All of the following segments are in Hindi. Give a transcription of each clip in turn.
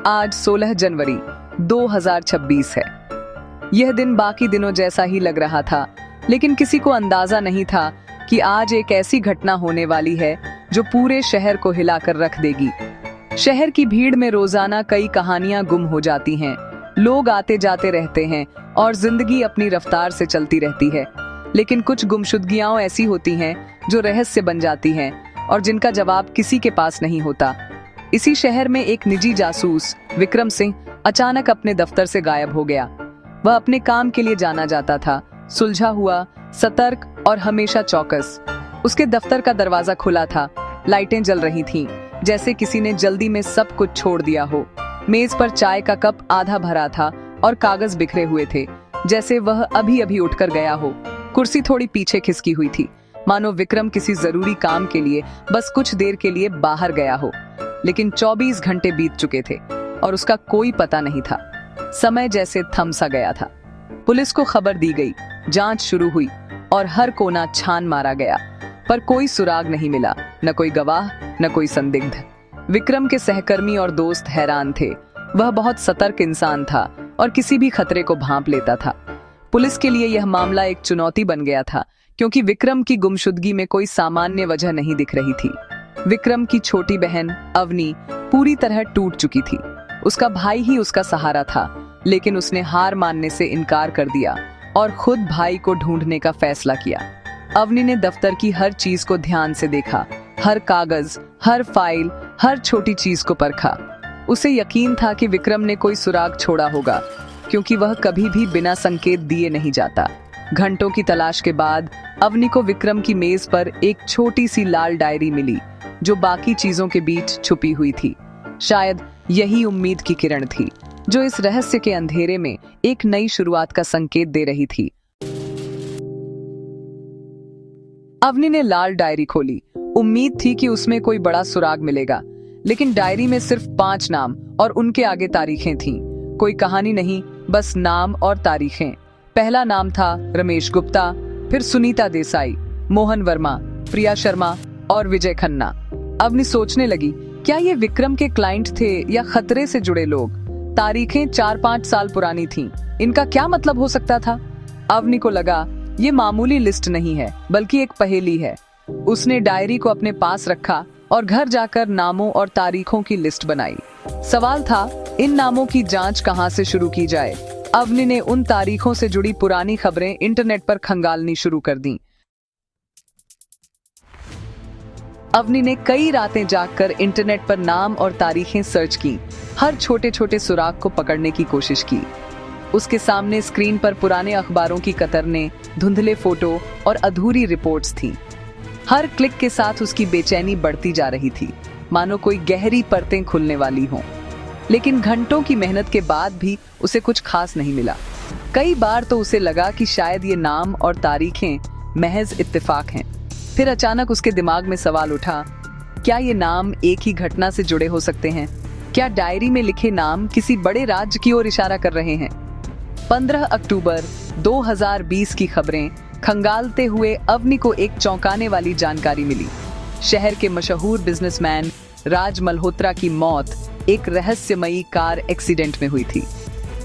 आज 16 जनवरी 2026 है। यह दिन बाकी दिनों जैसा ही लग रहा था, लेकिन किसी को अंदाजा नहीं था कि आज एक ऐसी घटना होने वाली है जो पूरे शहर को हिलाकर रख देगी। शहर की भीड़ में रोजाना कई कहानियां गुम हो जाती हैं, लोग आते जाते रहते हैं और जिंदगी अपनी रफ्तार से चलती रहती है। लेकिन कुछ गुमशुदगियां ऐसी होती हैं जो रहस्य बन जाती हैं और जिनका जवाब किसी के पास नहीं होता। इसी शहर में एक निजी जासूस विक्रम सिंह अचानक अपने दफ्तर से गायब हो गया। वह अपने काम के लिए जाना जाता था, सुलझा हुआ, सतर्क और हमेशा चौकस। उसके दफ्तर का दरवाजा खुला था, लाइटें जल रही थीं, जैसे किसी ने जल्दी में सब कुछ छोड़ दिया हो। मेज पर चाय का कप आधा भरा था और कागज बिखरे हुए थे, जैसे वह अभी अभी उठकर गया हो। कुर्सी थोड़ी पीछे खिसकी हुई थी, मानो विक्रम किसी जरूरी काम के लिए बस कुछ देर के लिए बाहर गया हो। लेकिन 24 घंटे बीत चुके थे और उसका कोई पता नहीं था। समय जैसे थम सा गया था। पुलिस को खबर दी गई, जांच शुरू हुई और हर कोना छान मारा गया, पर कोई सुराग नहीं मिला, न कोई गवाह, न कोई संदिग्ध। विक्रम के सहकर्मी और दोस्त हैरान थे। वह बहुत सतर्क इंसान था और किसी भी खतरे को भांप लेता था। पुलिस के लिए यह मामला एक चुनौती बन गया था, क्योंकि विक्रम की गुमशुदगी में कोई सामान्य वजह नहीं दिख रही थी। विक्रम की छोटी बहन अवनी पूरी तरह टूट चुकी थी। उसका भाई ही उसका सहारा था, लेकिन उसने हार मानने से इनकार कर दिया और खुद भाई को ढूंढने का फैसला किया। अवनी ने दफ्तर की हर चीज को ध्यान से देखा, हर कागज, हर फाइल, हर छोटी चीज को परखा। उसे यकीन था कि विक्रम ने कोई सुराग छोड़ा होगा, क्योंकि वह कभी भी बिना संकेत दिए नहीं जाता। घंटों की तलाश के बाद अवनी को विक्रम की मेज पर एक छोटी सी लाल डायरी मिली, जो बाकी चीजों के बीच छुपी हुई थी। शायद यही उम्मीद की किरण थी, जो इस रहस्य के अंधेरे में एक नई शुरुआत का संकेत दे रही थी। अवनी ने लाल डायरी खोली। उम्मीद थी कि उसमें कोई बड़ा सुराग मिलेगा, लेकिन डायरी में सिर्फ 5 नाम और उनके आगे तारीखें थीं। कोई कहानी नहीं, बस नाम और तारीखें। पहला नाम था रमेश गुप्ता, फिर सुनीता देसाई, मोहन वर्मा, प्रिया शर्मा और विजय खन्ना। अवनी सोचने लगी, क्या ये विक्रम के क्लाइंट थे या खतरे से जुड़े लोग? तारीखें 4-5 साल पुरानी थीं। इनका क्या मतलब हो सकता था? अवनी को लगा ये मामूली लिस्ट नहीं है, बल्कि एक पहेली है। उसने डायरी को अपने पास रखा और घर जाकर नामों और तारीखों की लिस्ट बनाई। सवाल था, इन नामों की जांच कहां से शुरू की जाए? अवनी ने उन तारीखों से जुड़ी पुरानी खबरें इंटरनेट पर खंगालनी शुरू कर दी। अवनी ने कई रातें जागकर इंटरनेट पर नाम और तारीखें सर्च की, हर छोटे छोटे सुराग को पकड़ने की कोशिश की। उसके सामने स्क्रीन पर पुराने अखबारों की कतरने, धुंधले फोटो और अधूरी रिपोर्ट्स थीं। हर क्लिक के साथ उसकी बेचैनी बढ़ती जा रही थी, मानो कोई गहरी परतें खुलने वाली हों। लेकिन घंटों की मेहनत के बाद भी उसे कुछ खास नहीं मिला। कई बार तो उसे लगा कि शायद ये नाम और तारीखें महज इत्तेफाक हैं। फिर अचानक उसके दिमाग में सवाल उठा, क्या ये नाम एक ही घटना से जुड़े हो सकते हैं? क्या डायरी में लिखे नाम किसी बड़े राज्य की ओर इशारा कर रहे हैं? 15 अक्टूबर 2020 की खबरें खंगालते हुए अवनी को एक चौंकाने वाली जानकारी मिली। शहर के मशहूर बिजनेसमैन राज मल्होत्रा की मौत एक रहस्यमयी कार एक्सीडेंट में हुई थी।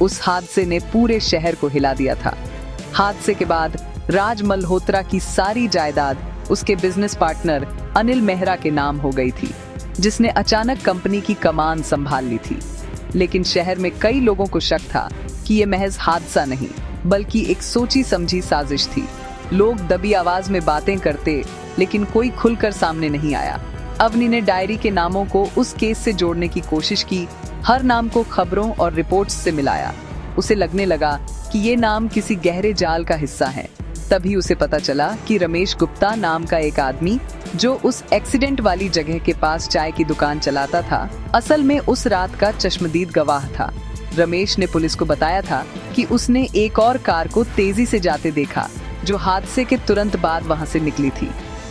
उस हादसे ने पूरे शहर को हिला दिया था। हादसे के बाद राज मल्होत्रा की सारी जायदाद उसके बिजनेस पार्टनर अनिल मेहरा के नाम हो गई थी, जिसने अचानक कंपनी की कमान संभाल ली थी। लेकिन शहर में कई लोगों को शक था कि यह महज हादसा नहीं, बल्कि एक सोची समझी साजिश थी। लोग दबी आवाज में बातें करते, लेकिन कोई खुलकर सामने नहीं आया। अवनी ने डायरी के नामों को उस केस से जोड़ने की कोशिश की, हर नाम को खबरों और रिपोर्ट्स से मिलाया। उसे लगने लगा कि ये नाम किसी गहरे जाल का हिस्सा है। तभी उसे पता चला कि रमेश गुप्ता नाम का एक आदमी, जो उस एक्सीडेंट वाली जगह के पास चाय की दुकान चलाता था, असल में उस रात का चश्मदीद गवाह था। रमेश ने पुलिस को बताया था कि उसने एक और कार को तेजी से जाते देखा, जो हादसे के तुरंत बाद वहां से निकली थी।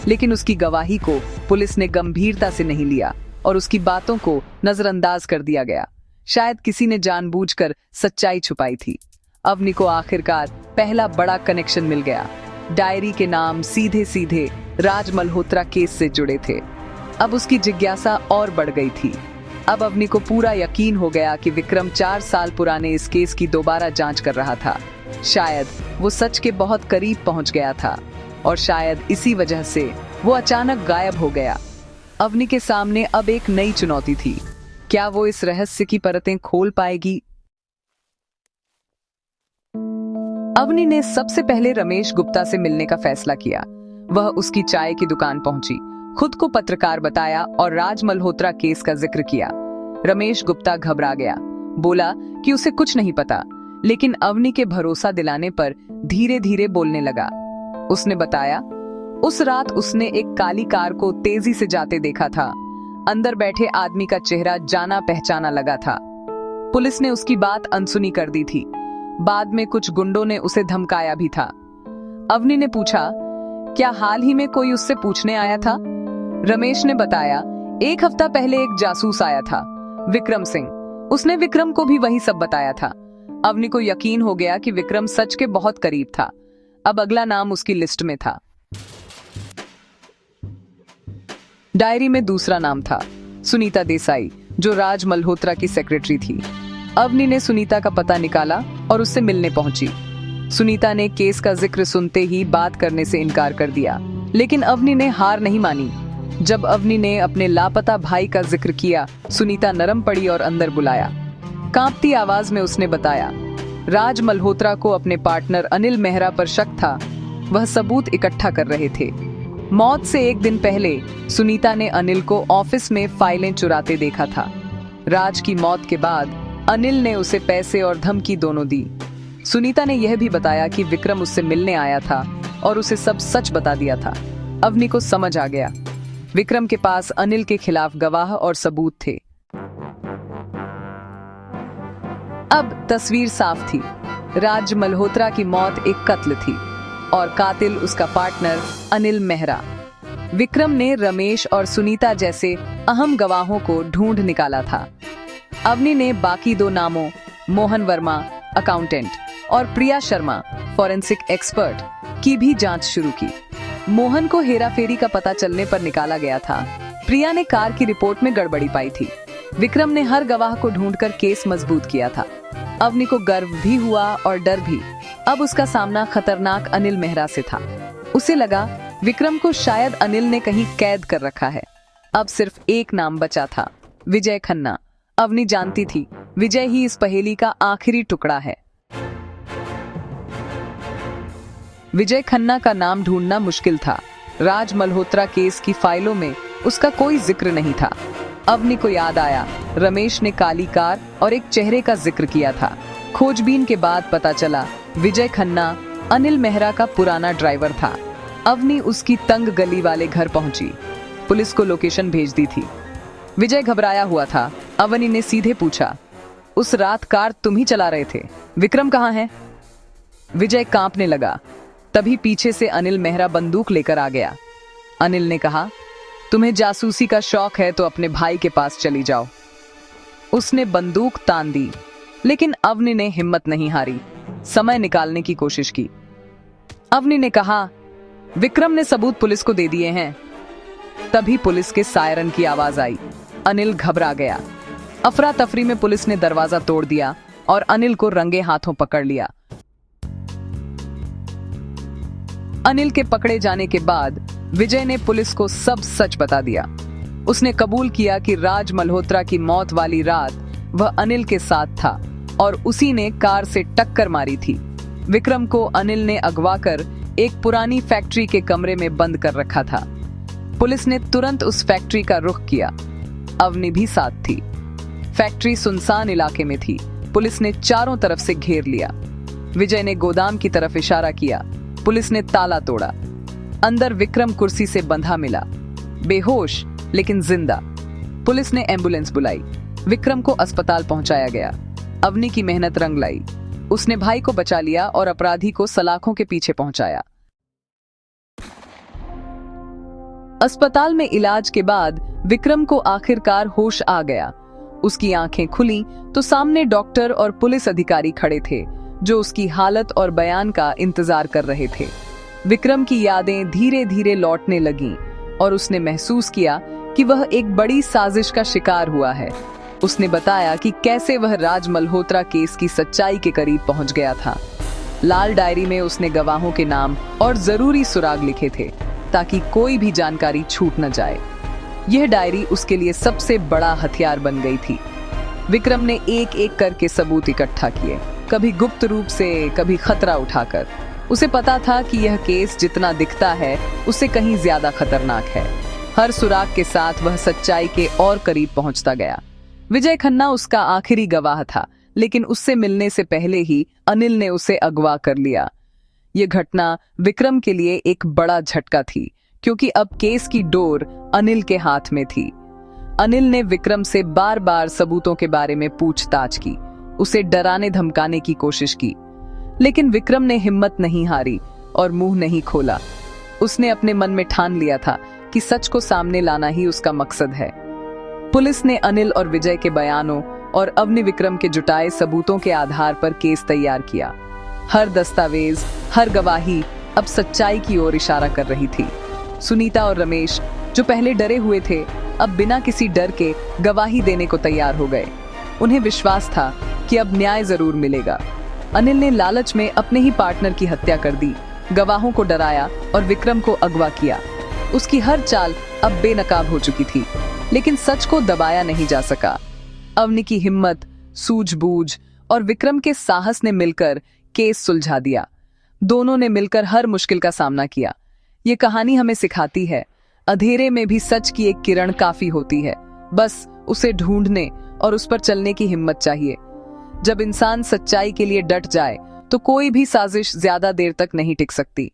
लेकिन उसकी गवाही को पुलिस ने गंभीरता से नहीं लिया और उसकी बातों को नजरअंदाज कर दिया गया। शायद किसी ने जानबूझकर सच्चाई छुपाई थी। अवनी को आखिरकार पहला बड़ा कनेक्शन मिल गया। डायरी के नाम सीधे सीधे राज मल्होत्रा केस से जुड़े थे। अब उसकी जिज्ञासा और बढ़ गई थी। अब अवनी को पूरा यकीन हो गया कि विक्रम 4 साल पुराने इस केस की दोबारा जांच कर रहा था। शायद वो सच के बहुत करीब पहुंच गया था और शायद इसी वजह से वो अचानक गायब हो गया। अवनी के सामने अब एक नई चुनौती थी। क्या वो इस रहस्य की परतें खोल पाएगी? अवनी ने सबसे पहले रमेश गुप्ता से मिलने का फैसला किया। वह उसकी चाय की दुकान पहुंची, खुद को पत्रकार बताया और राज मल्होत्रा केस का जिक्र किया। रमेश गुप्ता घबरा गया, बोला कि उसे कुछ नहीं पता, लेकिन अवनी के भरोसा दिलाने पर धीरे धीरे बोलने लगा। उसने बताया, उस रात उसने एक काली कार को तेजी से जाते देखा था। अंदर बैठे आदमी का चेहरा जाना पहचाना लगा था। पुलिस ने उसकी बात अनसुनी कर दी थी। बाद में कुछ गुंडों ने उसे धमकाया भी था। अवनी ने पूछा, क्या हाल ही में कोई उससे पूछने आया था? रमेश ने बताया, 1 हफ्ता पहले एक जासूस आया था, विक्रम सिंह। उसने विक्रम को भी वही सब बताया था। अवनी को यकीन हो गया कि विक्रम सच के बहुत करीब था। अब अगला नाम उसकी लिस्ट में था। डायरी में दूसरा नाम था सुनीता देसाई, जो राज मल्होत्रा की सेक्रेटरी थी। अवनी ने सुनीता का पता निकाला और उससे मिलने पहुंची। सुनीता ने केस का जिक्र सुनते ही बात करने से इनकार कर दिया, लेकिन अवनी ने हार नहीं मानी। जब अवनी ने अपने लापता भाई का जिक्र किया, सुनीता नरम पड़ी और अंदर बुलाया। कांपती आवाज में उसने बताया, राज मल्होत्रा को अपने पार्टनर अनिल मेहरा पर शक था। वह सबूत इकट्ठा कर रहे थे। मौत से 1 दिन पहले सुनीता ने अनिल को ऑफिस में फाइलें चुराते देखा था। राज की मौत के बाद अनिल ने उसे पैसे और धमकी दोनों दी। सुनीता ने यह भी बताया कि विक्रम उससे मिलने आया था और उसे सब सच बता दिया था। अवनी को समझ आ गया, विक्रम के पास अनिल के खिलाफ गवाह और सबूत थे। अब तस्वीर साफ थी। राज मल्होत्रा की मौत एक कत्ल थी और कातिल उसका पार्टनर अनिल मेहरा। विक्रम ने रमेश और सुनीता जैसे अहम गवाहों को ढूंढ निकाला था। अवनी ने बाकी 2 नामों, मोहन वर्मा अकाउंटेंट और प्रिया शर्मा फॉरेंसिक एक्सपर्ट की भी जांच शुरू की। मोहन को हेराफेरी का पता चलने पर निकाला गया था। प्रिया ने कार की रिपोर्ट में गड़बड़ी पाई थी। विक्रम ने हर गवाह को ढूंढकर केस मजबूत किया था। अवनी को गर्व भी हुआ और डर भी। अब उसका सामना खतरनाक अनिल मेहरा से था। उसे लगा विक्रम को शायद अनिल ने कहीं कैद कर रखा है। अब सिर्फ एक नाम बचा था, विजय खन्ना। अवनी जानती थी विजय ही इस पहेली का आखिरी टुकड़ा है। विजय खन्ना का नाम ढूंढना मुश्किल था। राज मल्होत्रा केस की फाइलों में उसका कोई जिक्र नहीं था। अवनी को याद आया, रमेश ने काली कार और एक चेहरे का जिक्र किया था। खोजबीन के बाद पता चला विजय खन्ना अनिल मेहरा का पुराना ड्राइवर था। अवनी उसकी तंग गली वाले घर पहुंची। पुलिस को लोकेशन भेज दी थी। विजय घबराया हुआ था। अवनी ने सीधे पूछा, उस रात कार तुम ही चला रहे थे, विक्रम कहाँ है? विजय कांपने लगा। तभी पीछे से अनिल मेहरा बंदूक लेकर आ गया। अनिल ने कहा, तुम्हें जासूसी का शौक है तो अपने भाई के पास चली जाओ। उसने बंदूक तान दी, लेकिन अवनी ने हिम्मत नहीं हारी। समय निकालने की कोशिश की। अवनी ने कहा, विक्रम ने सबूत पुलिस को दे दिए हैं। तभी पुलिस के सायरन की आवाज आई। अनिल घबरा गया। अफरा तफरी में पुलिस ने दरवाजा तोड़ दिया और अनिल को रंगे हाथों पकड़ लिया। अनिल के पकड़े जाने के बाद विजय ने पुलिस को सब सच बता दिया। उसने कबूल किया कि राज मल्होत्रा की मौत वाली रात वह अनिल के साथ था और उसी ने कार से टक्कर मारी थी। विक्रम को अनिल ने अगवा कर एक पुरानी फैक्ट्री के कमरे में बंद कर रखा था। पुलिस ने तुरंत उस फैक्ट्री का रुख किया। अवनी भी साथ थी। फैक्ट्री सुनसान इलाके में थी। पुलिस ने चारों तरफ से घेर लिया। विजय ने गोदाम की तरफ इशारा किया। पुलिस ने ताला तोड़ा। अंदर विक्रम कुर्सी से बंधा मिला, बेहोश लेकिन जिंदा। पुलिस ने एम्बुलेंस बुलाई। विक्रम को अस्पताल पहुंचाया गया। अवनी की मेहनत रंग लाई। उसने भाई को बचा लिया और अपराधी को सलाखों के पीछे पहुंचाया। अस्पताल में इलाज के बाद विक्रम को आखिरकार होश आ गया। उसकी आंखें खुली तो सामने डॉक्टर और पुलिस अधिकारी खड़े थे, जो उसकी हालत और बयान का इंतजार कर रहे थे। विक्रम की यादें धीरे धीरे लौटने लगीं और उसने महसूस किया कि वह एक बड़ी साजिश का शिकार हुआ है। उसने बताया कि कैसे वह राज मल्होत्रा केस की सच्चाई के करीब पहुंच गया था। लाल डायरी में उसने गवाहों के नाम और जरूरी सुराग लिखे थे ताकि कोई भी जानकारी छूट न जाए। यह डायरी उसके लिए सबसे बड़ा हथियार बन गई थी। विक्रम ने एक एक करके सबूत इकट्ठा किए, कभी गुप्त रूप से, कभी खतरा उठाकर। उसे पता था कि यह केस जितना दिखता है उससे कहीं ज्यादा खतरनाक है। हर सुराग के साथ वह सच्चाई के और करीब पहुंचता गया। विजय खन्ना उसका आखिरी गवाह था, लेकिन उससे मिलने से पहले ही अनिल ने उसे अगवा कर लिया। यह घटना विक्रम के लिए एक बड़ा झटका थी, क्योंकि अब केस की डोर अनिल के हाथ में थी। अनिल ने विक्रम से बार बार सबूतों के बारे में पूछताछ की, उसे डराने धमकाने की कोशिश की, लेकिन विक्रम ने हिम्मत नहीं हारी और मुंह नहीं खोला। उसने अपने मन में ठान लिया था कि सच को सामने लाना ही उसका मकसद है। पुलिस ने अनिल और विजय के बयानों और अवनि विक्रम के जुटाए सबूतों के आधार पर केस तैयार किया। हर दस्तावेज, हर गवाही अब सच्चाई की ओर इशारा कर रही थी। सुनीता और रमेश, जो पहले डरे हुए थे, अब बिना किसी डर के गवाही देने को तैयार हो गए। उन्हें विश्वास था कि अब न्याय जरूर मिलेगा। अनिल ने लालच में अपने ही पार्टनर की हत्या कर दी, गवाहों को डराया और विक्रम को अगवा किया। उसकी हर चाल अब बेनकाब हो चुकी थी, लेकिन सच को दबाया नहीं जा सका। अवनि की हिम्मत, सूझबूझ और विक्रम के साहस ने मिलकर केस सुलझा दिया। दोनों ने मिलकर हर मुश्किल का सामना किया। ये कहानी हमें सिखाती है, अंधेरे में भी सच की एक किरण काफी होती है। बस उसे ढूंढने और उस पर चलने की हिम्मत चाहिए। जब इंसान सच्चाई के लिए डट जाए तो कोई भी साजिश ज्यादा देर तक नहीं टिक सकती।